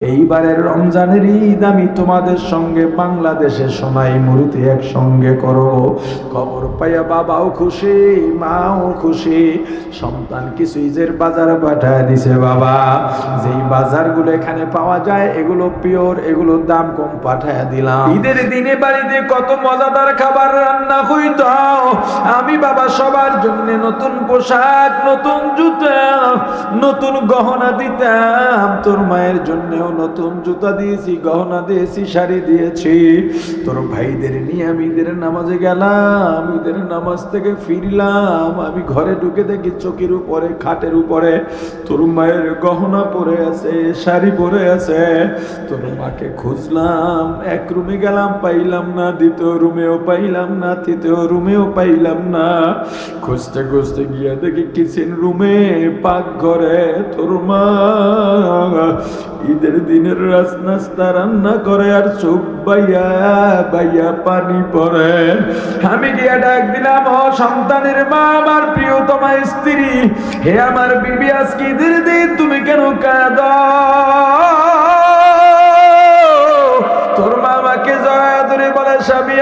এইবারের রমজানের ঈদ আমি তোমাদের সঙ্গে বাংলাদেশে সোনাই মুড়িতে একসঙ্গে করব। খবর পাইয়া বাবাও খুশি, মাও খুশি। সন্তান কিছু ঈদের বাজার পাঠায় দিছে। বাবা, যেই বাজারগুলো এখানে পাওয়া যায় এগুলো পিওর, এগুলোর দাম কম, পাঠায় দিলাম। ঈদের দিনে বাড়িতে কত মজাদার খাবার রান্না হইতো। আমি বাবা সবার জন্য নতুন পোশাক, নতুন জুতা, নতুন গহনা দিতাম। তোর মায়ের জন্যও নতুন জুতা দিয়েছি, গহনা দিয়েছি, শাড়ি দিয়েছি। তোর ভাইদের নিয়ে আমি ঈদের নামাজে গেলাম। ঈদের নামাজ থেকে ফিরলাম, আমি ঘরে ঢুকে দেখি চকির উপরে, খাটের উপরে তোর মায়ের গহনা পরে আছে, শাড়ি পরে আছে। তোর মাকে খুঁজলাম, এক রুমে গেলাম, পাইলাম না। দ্বিতীয় রুমেও পাইলাম না, তৃতীয় রুমেও পাইলাম না। খুঁজতে খুঁজতে গিয়ে দেখি কিচেন রুমে, পাকঘরে তোর মা ঈদের দিনের নাস্তা রান্না করে আর চোখ বাইয়া বাইয়া পানি পড়ে। আমি গিয়া ডাক দিলাম, ও সন্তানের মা, আমার প্রিয়তমা স্ত্রী, হে আমার বিবি, আজকে ঈদের দিন তুমি কেন কাঁদো? তোর মা আমাকে জড়ায় ধরে বলে, স্বামী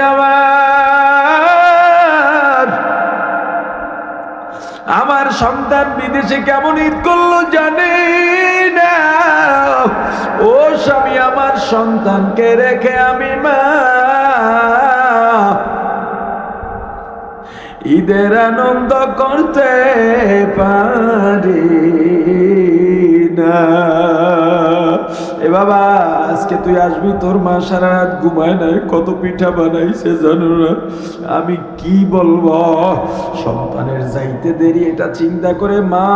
আমার সন্তান বিদেশে কেমন ঈদ করলো জানি না। ও স্বামী, আমার সন্তানকে রেখে আমি মা ঈদের আনন্দ করতে পারি না। এ বাবা, আজকে তুই আসবি, তোর মা সারা রাত ঘুমায় নাই, কত পিঠা বানাইছে জানো না। আমি কি বলবো? সন্তানের যাইতে দেরি এটা চিন্তা করে মা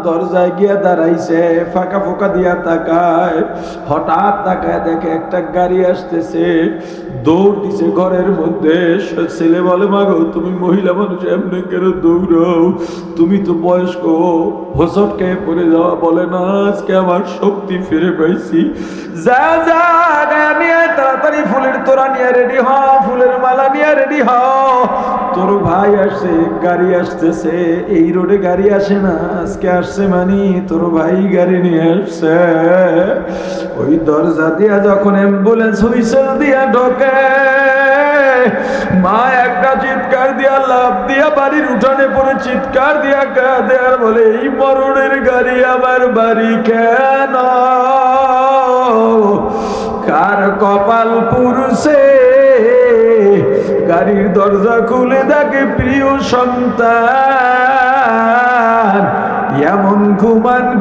দরজায় গিয়া দাঁড়াইছে, ফাঁকা ফোঁকা দিয়া তাকায়। হঠাৎ তাকায় দেখে একটা গাড়ি আসতেছে, দৌড় দিছে ঘরের মধ্যে। ছেলে বলে, মা গো, তুমি মহিলা মানুষ, এমনি কেন দৌড়াও? তুমি তো বয়স্ক, হোঁচট খেয়ে পড়ে যাওয়া। বলে না, আজকে আমার শক্তি ফিরে পাইছি। যা যা নিয়ে তাড়াতাড়ি ফুলের তোরা নিয়ে রেডি হ, ফুলের মালা নিয়ে রেডি হ। তোর ভাই আসছে, গাড়ি আসতেছে। এই রোডে গাড়ি আসে না, আজকে আসছে মানে তোর ভাই গাড়ি নিয়ে আসছে। ওই দরজা দিয়া যখন অ্যাম্বুলেন্স হুইসেল দিয়া ঢোকে, মা একটা চিৎকার দিয়া, লাফ দিয়া বাড়ির উঠানে পড়ে চিৎকার দিয়া কাঁদে আর বলে, এই মরণের গাড়ি আমার বাড়ি কেন? কার কপাল পুরুষে গাড়ির দরজা খুলে দেখে প্রিয় সন্তান এমন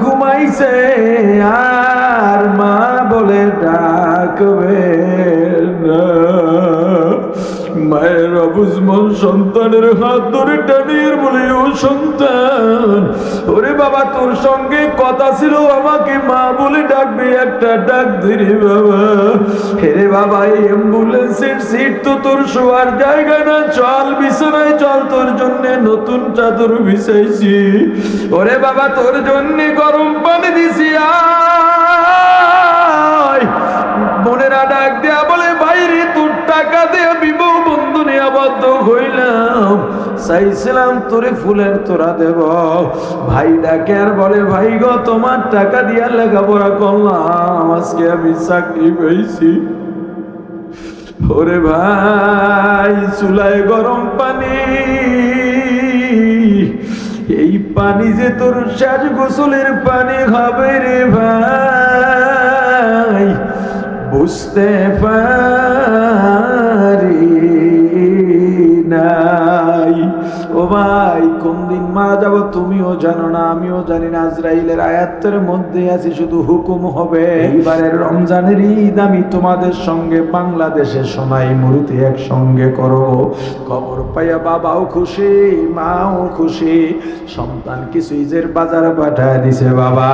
ঘুমাইছে, আর মা বলে ডাকবে না। মায়ের অবুঝমন সন্তানের হাত ধরে টানিয়ে বলে, ও সন্তান, ওরে বাবা, তোর সঙ্গে কথা ছিল, আমাকে মা বলে ডাকবে, একটা ডাক দিরে বাবা। হেরে বাবা, এই অ্যাম্বুলেন্সের সিট তো তোর শোয়ার জায়গা না, চল বিছানায় চল, তোর জন্য নতুন চাদর বিছাইছি। ওরে বাবা, তোর জন্য গরম পানি দিছি, আয়। বোনেরা ডাক দেয়া বলে, বাইরে তোর টাকা দেয়া বিবাহ বন্ধনে আবদ্ধ হইলাম, চাইছিলাম তোরে ফুলের তোরা দেব। ভাই ডাকে আর বলে, ভাই গো, তোমার টাকা দিয়া লেখাপড়া করলাম, আজকে আমি চাকরি পেয়েছি। ওরে ভাই, চুলায় গরম পানি, এই পানি যে তোর শেষ গোসলের পানি হবে রে ভাই, বুঝতে পারি নাই। ও ভাই, কোন দিন মারা যাব তুমিও জানো না, আমিও জানি না। আজরাইলের আয়াতের মধ্যে আছি, শুধু হুকুম হবে। এইবারের রমজানের ঈদ আমি তোমাদের সঙ্গে বাংলাদেশে সোনাই মুড়িতে একসঙ্গে করব। খবর পাইয়া বাবাও খুশি, মাও খুশি। সন্তান কিছু ঈদের বাজার পাঠায় দিছে। বাবা,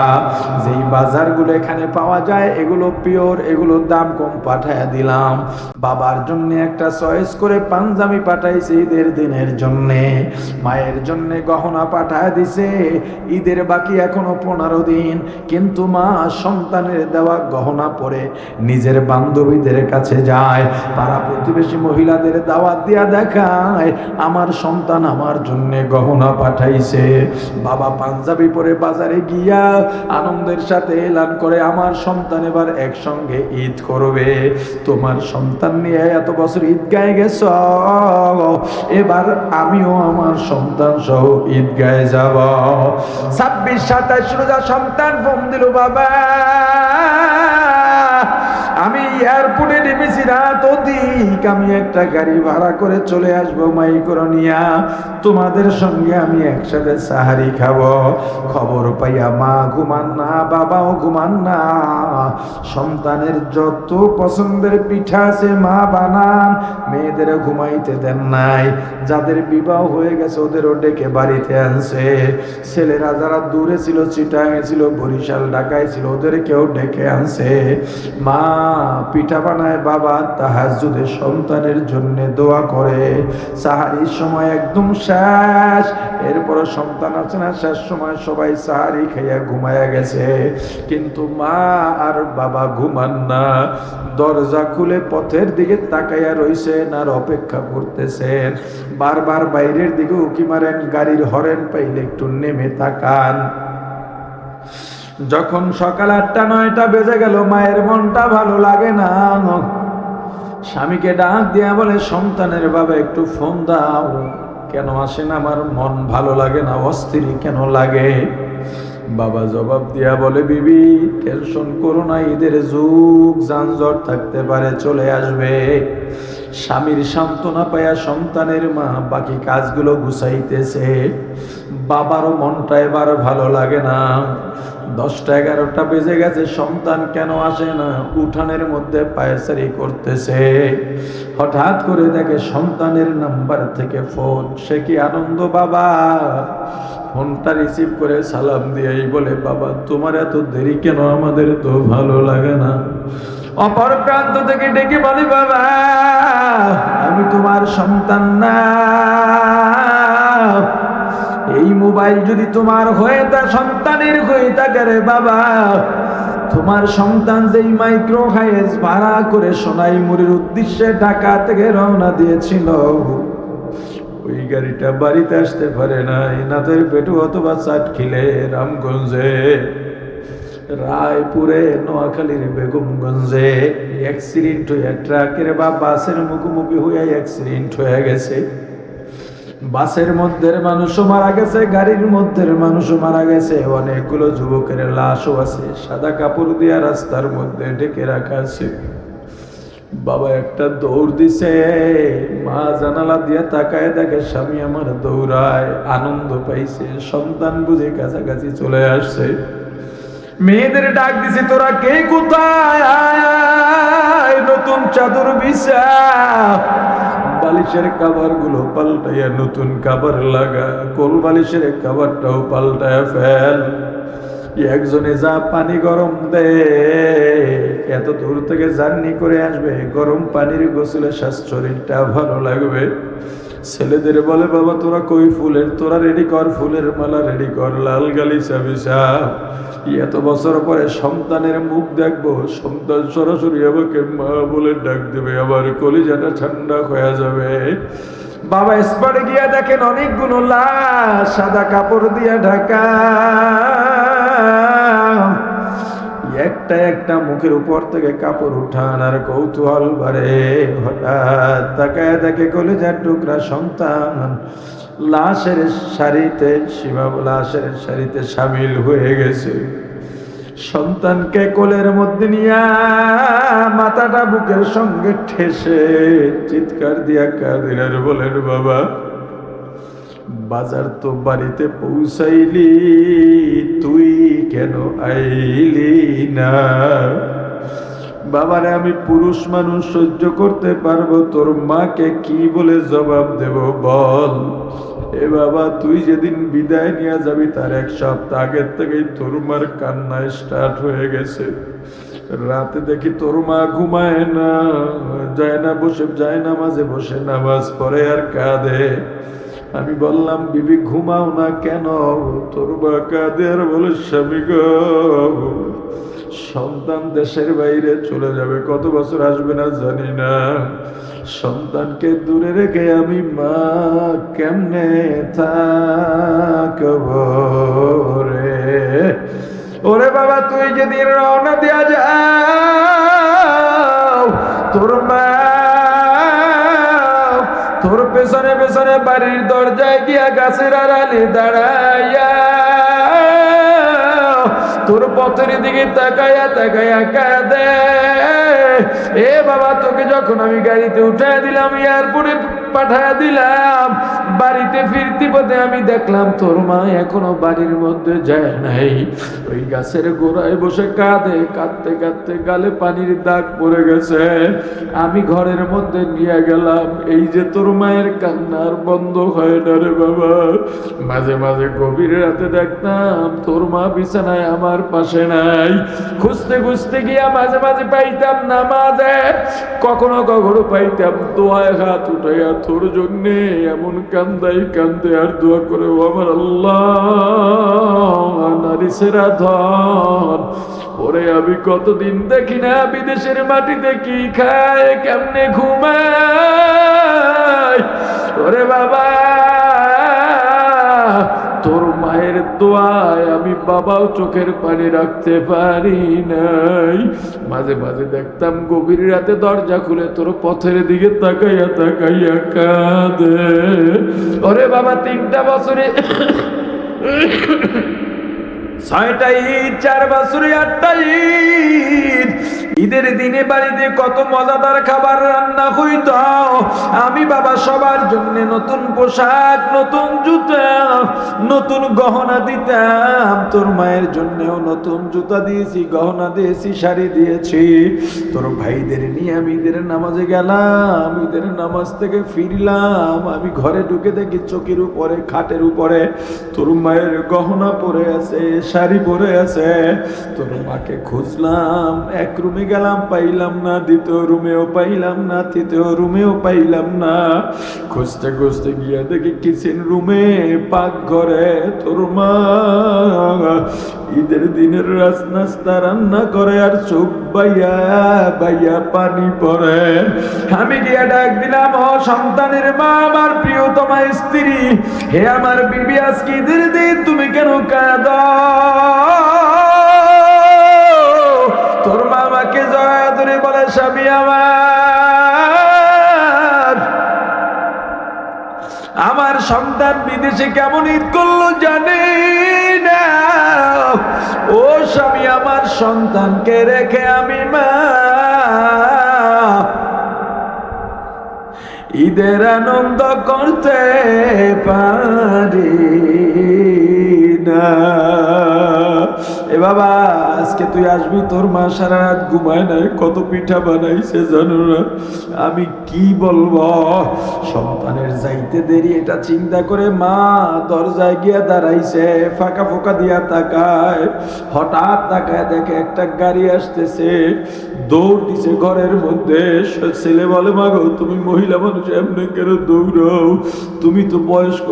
যেই বাজারগুলো এখানে পাওয়া যায় এগুলো পিওর, এগুলোর দাম কম, পাঠায় দিলাম। বাবার জন্য একটা চয়েস করে পাঞ্জাবি পাঠাইছে ঈদের দিনের জন্যে। মায়ের মায়ের জন্য গহনা পাঠায় দিছে, ঈদের বাকি এখনো 15 দিন, কিন্তু মা সন্তানের দেওয়া গহনা পরে নিজের বান্ধবীদের কাছে যায়, পাড়া প্রতিবেশী মহিলাদের দাওয়াত দিয়া দেখায় আমার সন্তান আমার জন্য গহনা পাঠাইছে। বাবা পাঞ্জাবি পরে বাজারে গিয়া আনন্দের সাথে এলান করে আমার সন্তান এবার একসঙ্গে ঈদ করবে। তোমার সন্তান নিয়ে এত বছর ঈদগাহে গেছ, এবার আমিও আমার সন্তান সহ ঈদগাহে যাব। 26-27 রোজা সন্তান ফোন দিল, বাবা আমি এয়ারপোর্টে নেমেছি, রাত অধিক, আমি একটা গাড়ি ভাড়া করে চলে আসবো মাইক্রোনিয়া, তোমাদের সঙ্গে আমি একসাথে সাহারি খাবো। খবর পাইয়া মা ঘুমান না, বাবাও ঘুমান না, সন্তানের যত পছন্দের পিঠা আছে মা বানান, মেয়েদের ঘুমাইতে দেন নাই, যাদের বিবাহ হয়ে গেছে ওদেরও ডেকে বাড়িতে আনছে, ছেলেরা যারা দূরে ছিল, চিটাঙে ছিল, বরিশাল ঢাকায় ছিল, ওদেরকেও ডেকে আনছে। মা পিঠা বানায়, বাবা তাহাজ্জুদে সন্তানের জন্য দোয়া করে। সাহারির সময় একদম শেষ, এরপর সন্তান আছে না, শেষ সময় সবাই সাহারি খাইয়া ঘুমায়া গেছে, কিন্তু মা আর বাবা ঘুমান না, দরজা খুলে পথের দিকে তাকাইয়া রইছেন আর অপেক্ষা করতেছেন। বারবার বাইরের দিকে উকি মারেন, গাড়ির হরেন পাইলে একটু নেমে তাকান। যখন সকাল 8-9 বেজে গেল, মায়ের মনটা ভালো লাগে না, স্বামীকে ডাক দিয়া বলে, সন্তানের বাবা একটু ফোন দাও। কেন আসেন, আমার মন ভালো লাগে না, অস্থির কেন লাগে। বাবা জবাব দিয়া বলে, বিবি টেনশন করো না, ঈদের যুগ, যানজট থাকতে পারে, চলে আসবে। স্বামীর সান্ত্বনা পাইয়া সন্তানের মা বাকি কাজগুলো গুছাইতেছে। বাবারও মনটা এবার ভালো লাগে না। 10-11 বেজে গেছে, সন্তান কেন আসে না, উঠানের মধ্যে পায়চারি করতেছে। হঠাৎ করে দেখে সন্তানের নাম্বার থেকে ফোন, সে কি আনন্দ। বাবা ফোনটা রিসিভ করে সালাম দিয়েই বলে, বাবা তোমার এত দেরি কেন, আমাদের তো ভালো লাগে না। অপর প্রান্ত থেকে ডেকে বলি, বাবা আমি তোমার সন্তান না, এই মোবাইল যদি তোমার হয়ে তা সন্তানের হয়ে থাকে রে বাবা, তোমার সন্তান যেই মাইক্রো হাইস ভাড়া করে সোনাইমুড়ির উদ্দেশ্যে ঢাকা থেকে রওনা দিয়েছিল, ওই গাড়িটা বাড়িতে আসতে পারে নাই, নাতের পেটু অথবা চাটখিলে, রামগঞ্জে, রায়পুরে, নোয়াখালীর বেগমগঞ্জে অ্যাক্সিডেন্ট হয়ে ট্রাকের বা বাসের মুখোমুখি হয়ে অ্যাক্সিডেন্ট হয়ে গেছে। বাসের মধ্যে মানুষও মারা গেছে, গাড়ির মধ্যে মানুষও মারা গেছে, অনেকগুলো যুবকের লাশও আছে, সাদা কাপড় দিয়া রাস্তার মধ্যে ঢেকে রাখা আছে। বাবা একটা দৌড় দিছে, মা জানালা দিয়া তাকায় দেখে স্বামী আমার দৌড়ায়, আনন্দ পাইছে, সন্তান বুঝে কাছাকাছি চলে আসছে। মেয়েদের ডাক দিছে, তোরা কে কোথায়, নতুন চাদর বিছা, বালিশের কাভার গুলো পাল্টাইয়া নতুন কাভার লাগা, কোল বালিশের কাভারটাও পাল্টায়া ফেল। একজনে যা পানি গরম দে, এত দূর থেকে জার্নি করে আসবে, গরম পানির গোসলে শরীরটা ভালো লাগবে। ছেলেদের বলে, বাবা তোরা কই ফুলের তোরা রেডি কর, ফুলের মালা রেডি কর, লাল গালিচা বিছা, এত বছর পরে সন্তানের মুখ দেখবো, সন্তান সরাসরি আমাকে মা বলে ডাক দেবে, আবার কলিজাটা ঠান্ডা হয়ে যাবে। বাবা স্পটে গিয়া দেখেন অনেকগুলো লাশ সাদা কাপড় দিয়া ঢাকা, একটা একটা মুখের উপর থেকে কাপড় উঠান আর কৌতূহল বাড়ে। হঠাৎ তাকায় দেখে কলিজার টুকরা সন্তান লাশের সারিতে, লাশের সারিতে সামিল হয়ে গেছে। সন্তানকে কোলের মধ্যে নিয়া মাথাটা বুকের সঙ্গে ঠেসে চিৎকার দিয়া কাঁদেন আর বলেন, বাবা বাজার তো বাড়িতে পৌঁছাইলি, তুই কেন আইলি না? বাবারে আমি পুরুষ মানুষ, সহ্য করতে পারবো, তোর মাকে কি বলে জবাব দেব বল। এ বাবা তুই যেদিন বিদায় নিয়ে যাবি তার 1 সপ্তাহ আগের থেকেই তোর মার কান্না স্টার্ট হয়ে গেছে। রাতে দেখি তোর মা ঘুমায় না, যায় না মাঝে বসে নামাজ পড়ে আর কাঁদে। আমি বললাম বিবি ঘুমাও না কেন? তোর মা কাঁদে আর বলে স্বামী গো, সন্তান দেশের বাইরে চলে যাবে, কত বছর আসবে না জানি না, সন্তানকে দূরে রেখে আমি মা কেমনে থাকব রে? ওরে বাবা, তুই যেদিন রওনা দিয়া যাও, তোর মা তোর পেছনে পেছনে বাড়ির দরজায় গিয়া গাছের আড়ালে দাঁড়াইয়া তোর পথের দিকে তাকাইয়া তাকাইয়া কাঁদে। এ বাবা, তোকে যখন আমি গাড়িতে উঠায় দিলাম, এয়ারপোর্টে পাঠায় দিলাম, বাড়িতে ফিরতি পথে আমি দেখলাম তোর মা এখনো বাড়ির মধ্যে যায় নাই। ওই গাছের গোড়ায় বসে কাঁদে, কাঁদতে কাঁদতে গালে পানির দাগ পড়ে গেছে। আমি ঘরের মধ্যে নিয়ে গেলাম, এই যে তোর মায়ের কান্নার বন্ধ হয় না রে বাবা। মাঝে মাঝে গভীর রাতে দেখতাম তোর মা বিছানায় আমার পাশে নাই। খুঁজতে খুঁজতে গিয়া মাঝে মাঝে পাইতাম নামাজে, কখনো কখনো পাইতাম দোয়ায় হাত উঠাইয়া তোর জন্যে এমন কান্দাই কান্দে আর দোয়া করে, ও আমার আল্লাহ নারী সেরা ধন। ওরে আমি কতদিন দেখি না বিদেশের মাটিতে কি খায়, কেমনে ঘুমায়। ওরে বাবা, তোর মায়ের দোয়ায় আমি বাবাও চোখের পানি রাখতে পারি নাই। মাঝে মাঝে দেখতাম গভীর রাতে দরজা খুলে তোর পথের দিকে তাকাইয়া তাকাইয়া কাঁদে। ওরে বাবা, 3টা বছরে 6টা ঈদ, 4 বছরে 8টা ঈদ। ঈদের দিনে বাড়িতে কত মজাদার খাবার রান্না হইত। আমি বাবা সবার জন্য নতুন পোশাক, নতুন জুতা, নতুন গহনা দিতাম। তোর মায়ের জন্যও নতুন জুতা দিয়েছি, গহনা দিয়েছি, শাড়ি দিয়েছি। তোর ভাইদের নিয়ে আমি ঈদের নামাজে গেলাম, ঈদের নামাজ থেকে ফিরলাম, আমি ঘরে ঢুকে দেখি চকির উপরে, খাটের উপরে তোর মায়ের গহনা পরে আছে, শাড়ি পরে আছে। তোর মাকে খুঁজলাম, এক রুমে গেলাম, পাইলাম না, দ্বিতীয় রুমেও পাইলাম না, তৃতীয় রুমেও পাইলাম না। খুঁজতে খুঁজতে গিয়া দেখি কিচেন রুমে, পাকঘরে তোর মা ঈদের দিনের নাস্তা রান্না করে আর চোখ বাইয়া বাইয়া পানি পড়ে। আমি গিয়া ডাক দিলাম, ও সন্তানের মা, আমার প্রিয়তমা স্ত্রী, হে আমার বিবি, আজকে ঈদের দিন তুমি কেন কাঁদো? তোর মা আমাকে জড়ায় ধরে বলে, স্বামী আমার সন্তান বিদেশে কেমন ঈদ করলো জানি না। ও স্বামী, আমার সন্তানকে রেখে আমি মা ঈদের আনন্দ করতে পারি না। এ বাবা, আজকে তুই আসবি, তোর মা সারা রাত ঘুমায় নাই, কত পিঠা বানাইছে জানো না? আমি কি বলবো? সন্তানের যাইতে দেরি এটা চিন্তা করে মা দরজায় গিয়া দাঁড়াইছে, ফাঁকা ফোঁকা দিয়া তাকায়। হঠাৎ তাকায় দেখে একটা গাড়ি আসতেছে, দৌড় দিছে ঘরের মধ্যে। ছেলে বলে, মা গো, তুমি মহিলা মানুষ, এমনি কেন দৌড়াও? তুমি তো বয়স্ক,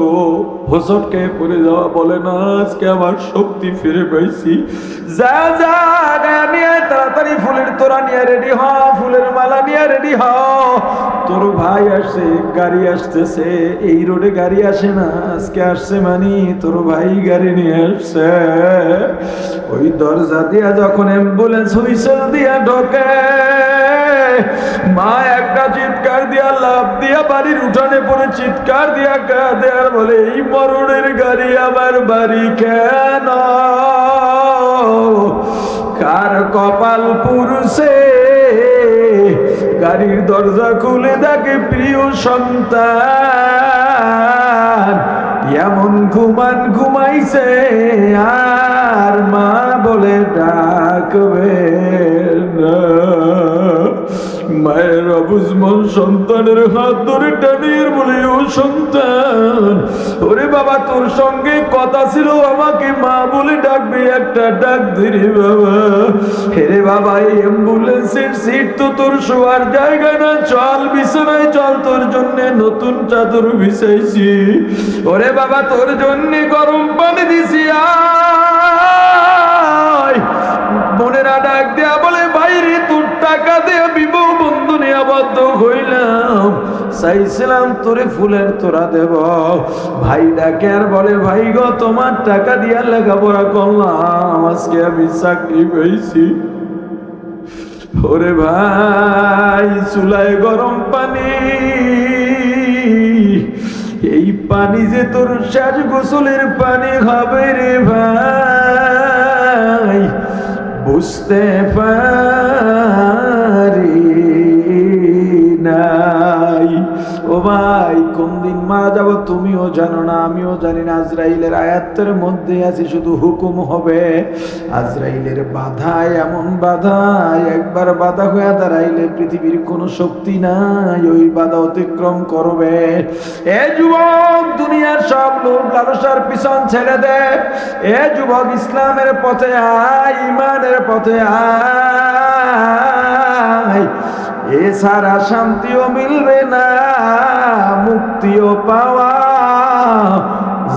হোঁচট খেয়ে পড়ে যাওয়া। বলে না, আজকে আমার শক্তি ফিরে পাইছি। যা যা নিয়ে তাড়াতাড়ি ফুলের তোরা নিয়ে রেডি হ, ফুলের মালা নিয়ে রেডি হ। তোর ভাই আসছে, গাড়ি আসতেছে। এই রোডে গাড়ি আসে না, আজকে আসছে মানে তোর ভাই গাড়ি নিয়ে আসছে। ওই দরজা দিয়া যখন অ্যাম্বুলেন্স হুইসেল দিয়া ঢোকে, মা একটা চিৎকার দিয়া লাফ দিয়া বাড়ির উঠানে পড়ে চিৎকার দিয়া কাঁদে আর বলে, এই মরণের গাড়ি আমার বাড়ি কেন? কার কপাল পুরুষে গাড়ির দরজা খুলে দেখে প্রিয় সন্তান এমন ঘুমাইছে, আর মা বলে ডাকবে না। মায়ের অবুঝমন সন্তানের হাত ধরে টানিয়ে বলে, ও সন্তান, ওরে বাবা, তোর সঙ্গে কথা ছিল, আমাকে মা বলে ডাকবে, একটা ডাক দিরে বাবা। হেরে বাবা, এই অ্যাম্বুলেন্স নিচের সিট তো তোর শোয়ার জায়গা না, চল বিছানায় চল, তোর জন্য নতুন চাদর বিছাইছি। ওরে বাবা তোর জন্য গরম পানি দিছি, আয়। বোনেরা ডাক দেয়া বলে বাইরে তোর টাকা দেয়া বিবাহ বন্ধনে আবদ্ধ হইলাম, চাইছিলাম তোরে ফুলের তোরা দেব। ভাই ডাকে আর বলে ভাই গো তোমার টাকা দিয়া লেখাপড়া করলাম, আজকে আমি চাকরি পেয়েছি। ওরে ভাই চুলায় গরম পানি, এই পানি যে তোর শেষ গোসলের পানি হবে রে ভাই, বুঝতে পারি নাই। ও ভাই কোন দিন মারা যাব তুমিও জানো না, আমিও জানি না। আজরাইলের আয়াতের মধ্যে আছে শুধু হুকুম হবে। আজরাইলের বাধায় এমন বাধায়, একবার বাধা হয়ে দাঁড়াইলে পৃথিবীর কোনো শক্তি নাই ওই বাধা অতিক্রম করবে। এ যুবক দুনিয়ার সব লোভ লালসার পিছন ছেড়ে দে। এ যুবক ইসলামের পথে আয়, ইমানের পথে আয়। এছাড়া শান্তিও মিলবে না, মুক্তিও পাওয়া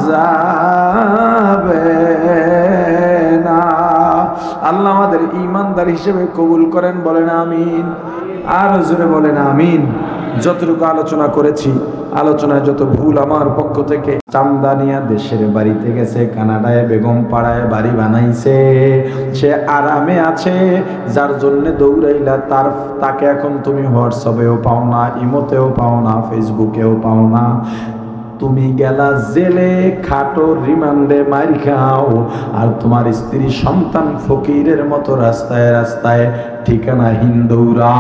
যাবে না। আল্লাহ আমাদের ঈমানদার হিসেবে কবুল করেন, বলেন আমিন। আর জোরে বলেন আমিন। যতটুকু আলোচনা করেছি, আলোচনায় যত ভুল আমার পক্ষ থেকে। চান্দানিয়া দেশের বাড়িতে গেছে, কানাডায় বেগম পাড়ায় বাড়ি বানাইছে, সে আরামে আছে। যার জন্য দৌড়াইলা তাকে এখন তুমি হোয়াটসঅ্যাপেও পাও না, ইমোতেও পাও না, ফেসবুকেও পাও না। তুমি গেলা জেলে, খাটো রিমান্ডে মার খাও, আর তোমার স্ত্রী সন্তান ফকিরের মতো রাস্তায় রাস্তায় ঠিকানাহীন দৌড়া।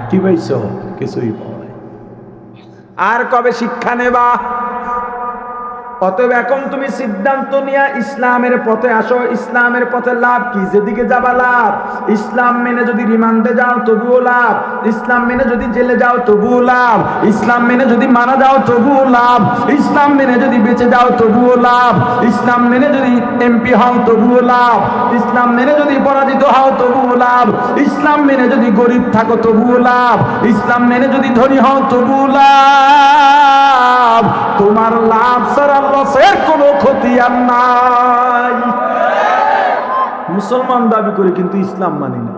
কি পাইছো? কিছুই পাও নাই। আর কবে শিক্ষা নেবা? অতএব এখন তুমি সিদ্ধান্ত নিয়ে ইসলামের পথে আসো। ইসলামের পথে লাভ কি? যেদিকে যাবা লাভ। ইসলাম মেনে যদি রিমান্ডে যাও তবুও লাভ, ইসলাম মেনে যদি জেলে যাও তবুও লাভ, ইসলাম মেনে যদি মারা যাও তবুও লাভ, ইসলাম মেনে যদি বেঁচে যাও তবুও লাভ, ইসলাম মেনে যদি এমপি হও তবুও লাভ, ইসলাম মেনে যদি পরাজিত হও তবুও লাভ, ইসলাম মেনে যদি গরিব থাকো তবুও লাভ, ইসলাম মেনে যদি ধনী হও তবুও লাভ। তোমার লাভ ছাড়া লসের কোনো ক্ষতি আর নাই। মুসলমান দাবি করে কিন্তু ইসলাম মানি না,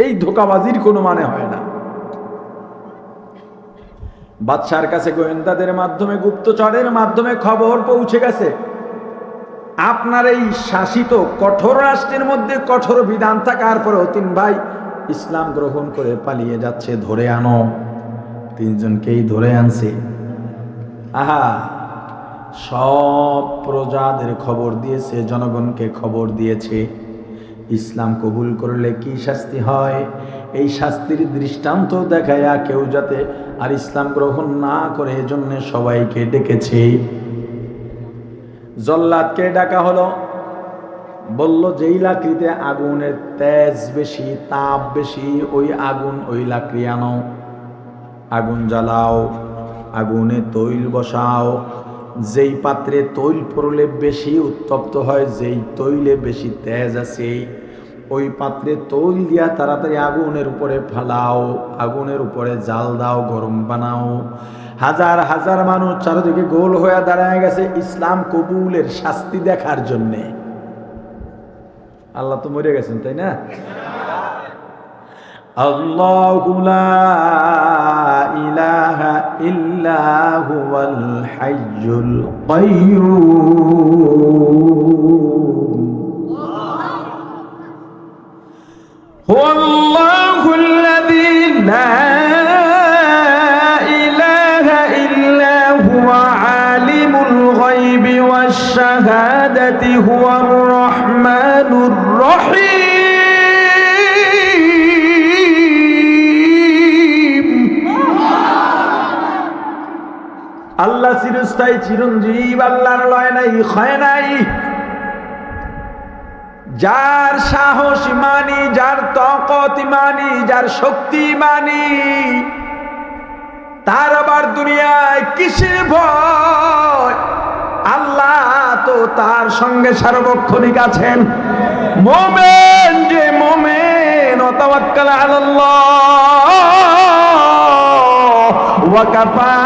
এই ধোঁকাবাজির কোনো মানে হয় না। বাদশার কাছে গোয়েন্দাদের মাধ্যমে, গুপ্তচরের মাধ্যমে খবর পৌঁছে গেছে আপনার এই শাসিত কঠোর রাষ্ট্রের মধ্যে কঠোর বিধান থাকার পরেও 3 ভাই ইসলাম গ্রহণ করে পালিয়ে যাচ্ছে, ধরে আনো। 3 জনকেই ধরে আনছে। আহা, সব প্রজাদের খবর দিয়েছে, জনগণকে খবর দিয়েছে ইসলাম কবুল করলে কি শাস্তি হয়। এই শাস্তির দৃষ্টান্ত দেখায়া কেউ যাতে আর ইসলাম গ্রহণ না করে, এজন্য সবাইকে ডেকেছে। জল্লাদকে ডাকা হলো, বলল যেই লাকড়িতে আগুনের তেজ বেশি, তাপ বেশি, ওই আগুন ওই লাকড়ি আনো, আগুন জ্বালাও, আগুনে তৈল বসাও। যেই পাত্রে তৈল পড়লে বেশি উত্তপ্ত হয়, যেই তৈলে বেশি তেজ আছে, ওই পাত্রে তৈল দিয়া তাড়াতাড়ি আগুনের উপরে ফালাও, আগুনের উপরে জাল দাও, গরম বানাও। হাজার হাজার মানুষ চারিদিকে গোল হয়ে দাঁড়ায় গেছে ইসলাম কবুলের শাস্তি দেখার জন্যে। আল্লাহ তো মরে গেছেন, তাই না? আল্লাহু লা ইলাহা ইল্লা হুয়াল হাইয়ুল কাইয়্যুম। হুয়াল্লাহুল্লাযী লা ইলাহা ইল্লা হুয়া আলিমুল গায়বি ওয়াশ শাহাদাতি হুয়ার রাহমানুর রহিম। আল্লাহ চিরস্থায়ী, চিরঞ্জীব, আল্লাহর লয় নাই, ক্ষয় নাই। যার সাহস মানি, যার তাকত মানি, যার শক্তি মানি, তার আবার দুনিয়ায় কিসের ভয়? আল্লাহ তো তার সঙ্গে সার্বক্ষণিক আছেন। মুমিন যে মুমিন ওয়াতাওয়াক্কাল আলাল্লাহ ওয়া কাফা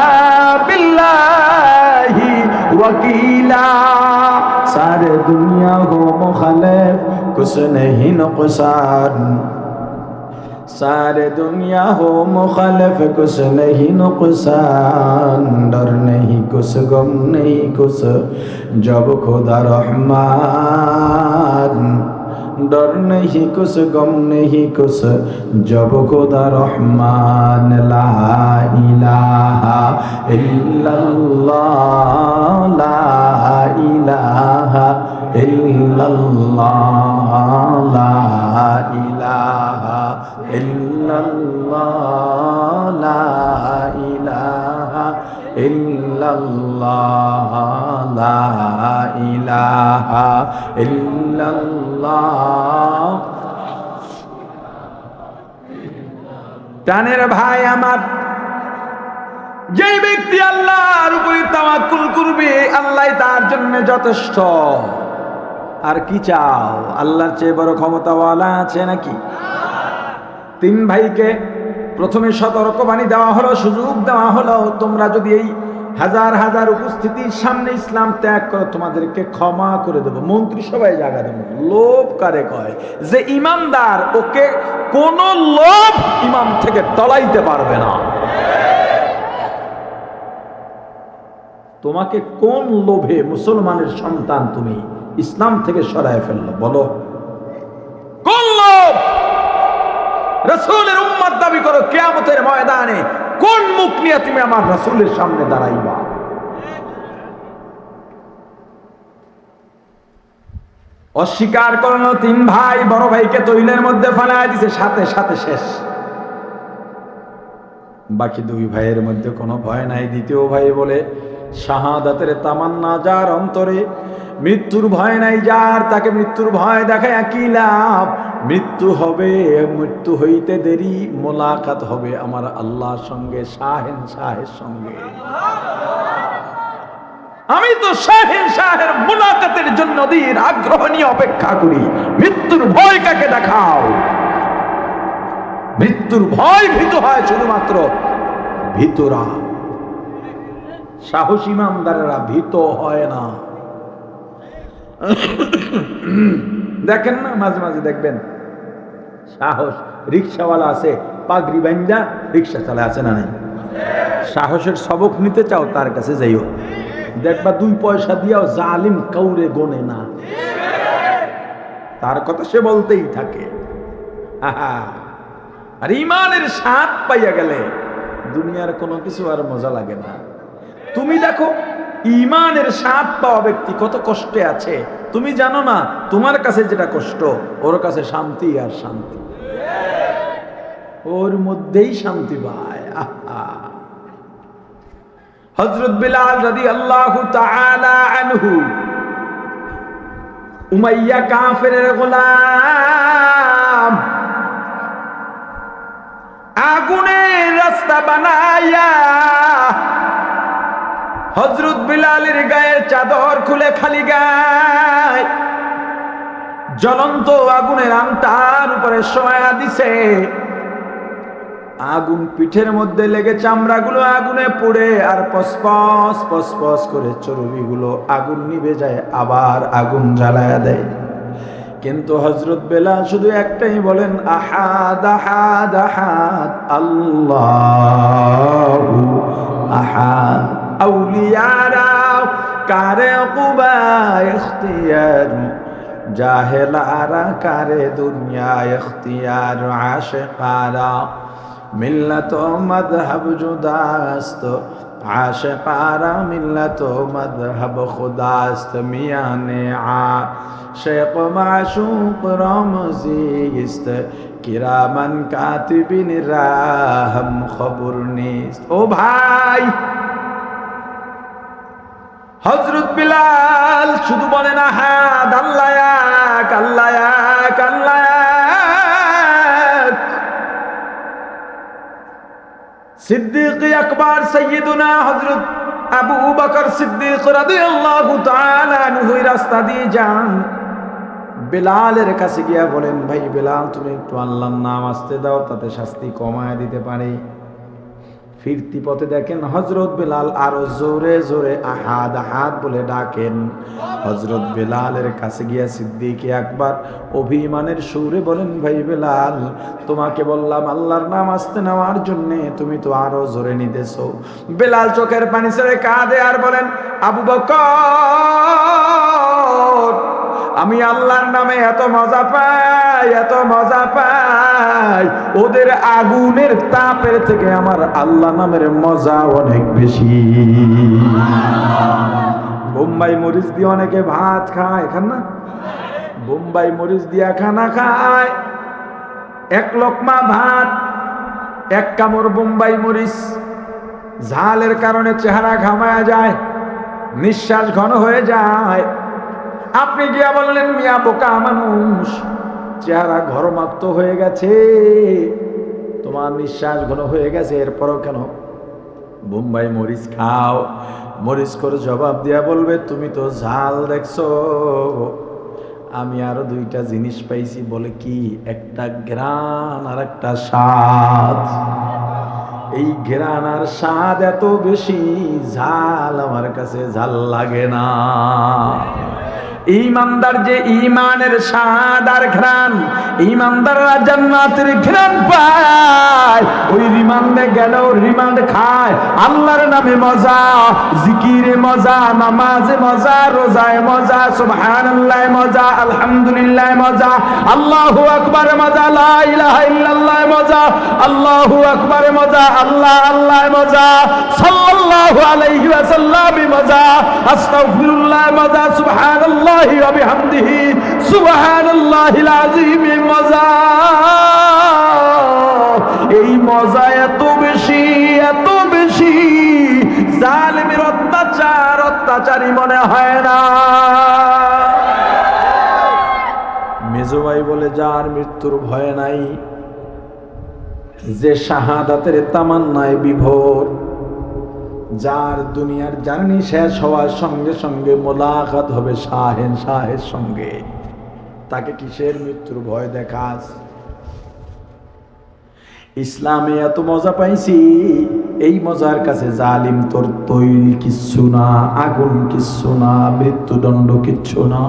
বিল্লাহি ওয়াকিলা সারে দুনিয়া হো মুখালিফ কুছ नहीं नुकसान सारे दुनिया हो मुखालिफ कुछ नहीं नुकसान डर नहीं कुछ गम नहीं कुछ जब खुदा रहमान डर नहीं कुछ गम नहीं कुछ जब खुदा रहमान ला इलाहा इल्लल्लाह ला इलाहा इल्लल्लाह ला इलाहा इल्लल्लाह ला इलाहा इल्लल्लाह ला इलाहा इल्लल्लाह। জানেন ভাই আমার, যে ব্যক্তি আল্লাহর উপরে তাওয়াক্কুল করবে আল্লাহ তার জন্য যথেষ্ট। আর কি চাও? আল্লাহর চেয়ে বড় ক্ষমতাওয়ালা আছে নাকি? তিন ভাইকে প্রথমে সতর্কবাণী দেওয়া হলো, সুযোগ দেওয়া হলো, তোমরা যদি এই হাজার হাজার উপস্থিতির সামনে ইসলাম ত্যাগ করো তোমাদেরকে ক্ষমা করে দেবো, মন্ত্রিসভায় জায়গা দেবো। লোভ কারে কয়? যে ইমানদার ওকে কোন লোভ ইমাম থেকে টলাইতে পারবে না। তোমাকে কোন লোভে মুসলমানের সন্তান তুমি ইসলাম থেকে সরায় ফেললো? বলো কোন লোভ? রাসূলের উম্মত দাবি করো, কিয়ামতের ময়দানে কোন মুখ নিয়ে তুমি আমার রাসূলের সামনে দাঁড়াইবা? অস্বীকার করলো তিন ভাই, বড় ভাইকে তৈলের মধ্যে ফেলায় দিছে, সাথে সাথে শেষ। বাকি দুই ভাইয়ের মধ্যে কোনো ভয় নাই। দ্বিতীয় ভাই বলে, শাহাদাতের তামান্না যার অন্তরে, মৃত্যুর ভয় নাই যার, তাকে মৃত্যুর ভয় দেখায় কি লাভ? মৃত্যু হবে, মৃত্যু হইতে দেরি, মোলাকাত হবে আমার আল্লাহর সঙ্গে, শাহেন শাহের সঙ্গে। আমি তো শাহেন শাহের মোলাকাতের জন্য দিন আগ্রহ নিয়ে অপেক্ষা করি। মৃত্যুর ভয় কাকে দেখাও? মৃত্যুর ভয় ভীত হয় শুধুমাত্র ভীতরা, সাহস ইমানদারেরা ভীত হয় না। দেখেন না, মাঝে মাঝে দেখবেন সাহস রিক্সাওয়ালা আছে, পাগড়ি বান্ধা রিক্সা চালায়, আছে না নাই? সাহসের সবক নিতে চাও তার কাছে যাইও, দেখবা 2 পয়সা দিয়াও জালিম কাউরে গোনে না, তার কথা সে বলতেই থাকে। আর ইমানের স্বাদ পাইয়া গেলে দুনিয়ার কোনো কিছু আর মজা লাগে না। তুমি দেখো ইমানের স্বাদ পাওয়া ব্যক্তি কত কষ্টে আছে, তুমি জানো না? তোমার কাছে যেটা কষ্ট ওর কাছে শান্তি আর শান্তি, ওর মধ্যেই শান্তি পায়। হযরত বিলাল রাদিয়াল্লাহু তাআলা আনহু উমাইয়া কাফেরের গোলাম, আগুনের রাস্তা বানায়া হযরত বিলালের গায়ের চাদর খুলে খালি গায় জ্বলন্ত আগুনের আংটার উপরে শোয়া দিছে। আগুন পিঠের মধ্যে লেগে চামড়াগুলো আগুনে পুড়ে, আর পসপস পসপস করে চর্বিগুলো আগুন নিভে যায়, আবার আগুন জ্বালায়া দেয়। কিন্তু হযরত বেলাল শুধু একটাই বলেন, আহাদ আহাদ আহাদ আল্লাহু আহাদ। আউলিয়ারা কারে কুবা ইখতিয়ার, জাহেলারা কারে দুনিয়া ইখতিয়ার, আশিকারা মিল্লাত মযহব জুদাস্ত, আশিকারা মিল্লাত মযহব খুদাস্ত। মিয়ানে আশিক মাশূক রমজিস্ত, কিরামান কাতিবিন রাহম খবর নিস্ত। ও ভাই, হযরত বিলাল শুধু বলেন আহাদ, আল্লাহ এক, আল্লাহ এক, আল্লাহ এক। সিদ্দিক আকবর সাইয়্যিদুনা হযরত আবু বকর সিদ্দিক রাদিয়াল্লাহু তাআলা আনহু রাস্তা দিয়ে যান, বেলালের কাছে গিয়া বলেন, ভাই বেলাল, তুমি একটু আল্লাহর নাম আসতে দাও, তাতে শাস্তি কমায় দিতে পারে। ফিরতি পথে দেখেন হযরত বেলাল আরো জোরে জোরে আহাদ আহাদ বলে ডাকেন। হযরত বেলালের কাছে গিয়া সিদ্দিক আকবর অভিমানের সুরে বলেন, ভাই বেলাল, তোমাকে বললাম আল্লাহর নাম আসতে নেওয়ার জন্য, তুমি তো আরো জোরে নিতেছো। বেলাল চোখের পানি ছেড়ে কাঁদে আর বলেন, আবু বকর, আমি আল্লাহর নামে এত মজা পাই, এত মজা পাই, ওদের আগুনের তাপের থেকে আমার আল্লাহ নামের মজা অনেক বেশি। বোম্বাই মরিচ দিয়ে অনেকে ভাত খায়, খান না? বোম্বাই মরিচ দিয়া খানা খায়, এক লোকমা ভাত, এক কামড় বোম্বাই মরিচ, ঝালের কারণে চেহারা ঘামায়া যায়, নিঃশ্বাস ঘন হয়ে যায়। আপনি গিয়া বললেন, মিয়া বোকা মানুষ, চেহারা ঘরমাক্ত হয়ে গেছে, তোমার নিঃশ্বাস ঘন হয়ে গেছে, এরপরও কেন বোম্বাই মরিচ খাও? মরিচ করে জবাব দিয়া বলবে, তুমি তো ঝাল দেখছো, আমি আরো দুইটা জিনিস পাইছি। বলে কি? একটা ঘ্রাণ আর একটা স্বাদ। এই ঘ্রাণ আর স্বাদ এত বেশি, ঝাল আমার কাছে ঝাল লাগে না। ঈমানদার যে ঈমানের স্বাদ আর ঘ্রাণ, ঈমানদাররা জান্নাতের ঘ্রাণ পায়। ওই রিমান্ডে গেলেও রিমান্ড খায়, আল্লাহর নামে মজা, জিকিরে মজা, নামাজে মজা, রোজায় মজা, সুবহানাল্লাহ মজা, আলহামদুলিল্লাহ মজা, আল্লাহু আকবার মজা, লা ইলাহা ইল্লাল্লাহ মজা, আল্লাহু আকবার মজা, আল্লাহ আল্লাহ মজা, সাল্লাল্লাহু আলাইহি ওয়াসাল্লাম মজা, আস্তাগফিরুল্লাহ মজা, সুবহানাল্লাহ ওয়া বিহামদিহি সুবহানাল্লাহিল আযীম মজা। এই মজা এত বেশি, এত বেশি, জালিমের অত্যাচার অত্যাচারী মনে হয় না। মেজো ভাই বলে, যার মৃত্যুর ভয় নাই, যে শাহাদাতের তামান্নায় বিভোর, যার দুনিয়ার জার্নি শেষ হওয়ার সঙ্গে সঙ্গে মোলাকাত হবে শাহের সঙ্গে, তাকে কিসের মৃত্যুর ভয় দেখাস? ইসলামে এত মজা পাইছি, এই মজার কাছে জালিম তোর তৈল কিচ্ছু না, আগুন কিচ্ছু না, মৃত্যুদণ্ড কিচ্ছু না।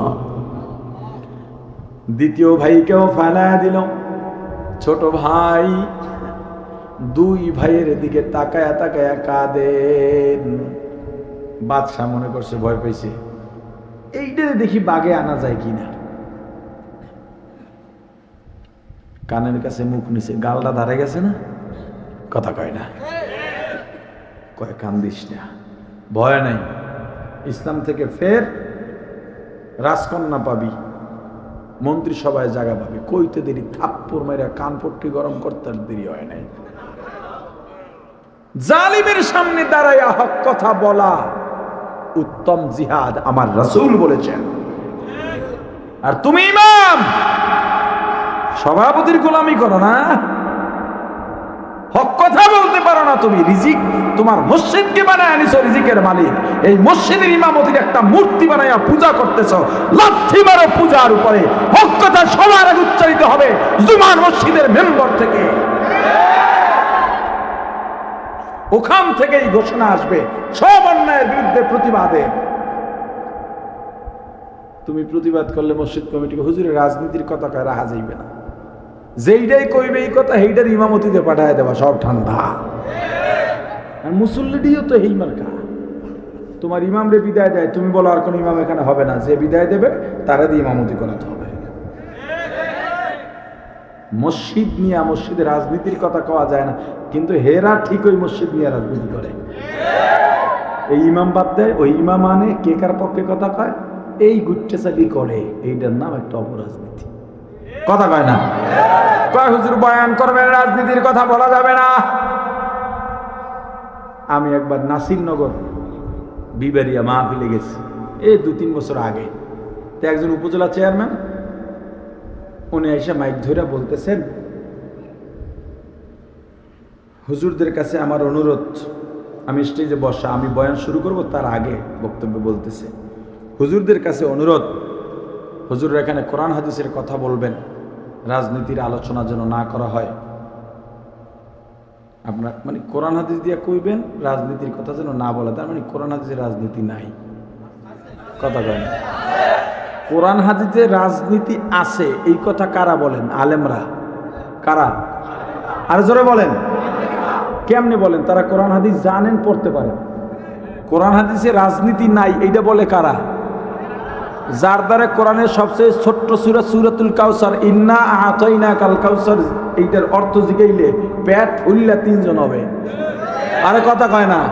দ্বিতীয় ভাইকেও ফালায়া দিল। ছোট ভাই দুই ভাইয়ের দিকে তাকায়া তাকায়া কাঁদেন। বাদশাহ মনে করছে ভয় পাইছে, এইটারে দেখি বাগে আনা যায় কিনা। কানের কাছে মুখ নিছে, গালটা ধারে গেছে না, কথা কয় না, কয় কান্দিস না, ভয় নাই, ইসলাম থেকে ফের, রাজকন্যা পাবি, মন্ত্রী সভায় জায়গা পাবি। কইতে দেরি, থাপ্পড় মাইরা কান পট্টি গরম করতে দেরি হয় নাই। জালিমের সামনে দাঁড়াইয়া হক কথা বলা উত্তম জিহাদ, আমার রাসূল বলেছেন। আর তুমি ইমাম, সভাপতির গোলামি করো না, হক কথা বলতে পারো না। তুমি রিজিক, তোমার মসজিদকে বানায় আনিছো রিজিকের মালিক, এই মসজিদের ইমামতির একটা মূর্তি বানাইয়া পূজা করতেছো। লাথি মারো পূজার উপরে, হক কথা সবার আগে উচ্চারিত হবে জুমার মসজিদের মেম্বার থেকে। ওখান থেকেই ঘোষণা আসবে সব অন্যায়ের বিরুদ্ধে প্রতিবাদে। তুমি প্রতিবাদ করলে মসজিদ কমিটিকে হুজুরের রাজনীতির কথা কয় রাহা যাইবে না, যেইটাই কইবে এই কথা সেইটার ইমামতিতে পাঠায় দেবা, সব ঠান্ডা। আর মুসল্লিটিও তো এই মার্কা, তোমার ইমামরে বিদায় দেয়, তুমি বলো আর কোন ইমাম এখানে হবে না, যে বিদায় দেবে তারা দিয়ে ইমামতি করাতে হবে। মসজিদ নিয়ে মসজিদের রাজনীতির কথা কওয়া যায় না, কিন্তু হেরা ঠিক ওই মসজিদ নিয়ে রাজনীতি করে। এই ইমাম বাদ দেয়, ওই ইমাম আনে, কে কার পক্ষে কথা কয়, এই গুচ্ছাচালি করে, এইটার নাম একটা অপরাজনীতি। কথা কয় না, কয় হুজুর বয়ান করবেন, রাজনীতির কথা বলা যাবে না। আমি একবার নাসিরনগর বিবারিয়া মাহফিলে গেছি, এই 2-3 বছর আগে। তো একজন উপজেলা চেয়ারম্যান উনি এসে মাইক ধরে বলতেছেন, হুজুরদের কাছে আমার অনুরোধ, আমি স্টেজে বসা, আমি বয়ান শুরু করব তার আগে বক্তব্য বলতেছে, হুজুরদের কাছে অনুরোধ, হুজুর এখানে কোরআন হাদিসের কথা বলবেন, রাজনীতির আলোচনা যেন না করা হয়। আপনার মানে কোরআন হাদিস দিয়ে কইবেন, রাজনীতির কথা যেন না বলে, তার মানে কোরআন হাদিসের রাজনীতি নাই। কথা কয় না। কোরআন হাদিসে রাজনীতি আছে এই কথা কারা বলেন? আলেমরা। কারা? আর জোরে বলেন। কেমনে বলেন? তারা কোরআন হাদিস জানেন, পড়তে পারেন। কোরআন হাদিসে রাজনীতি নাই এইটা বলে কারা? যার দ্বারা কোরআনের সবচেয়ে ছোট্ট সূরা সূরাতুল কাউসার, ইন্না আতাইনা কাল কাউসার, এইটার অর্থ জিগাইলে পেট ফুললা তিনজন হবে। আরে কথা কয় না।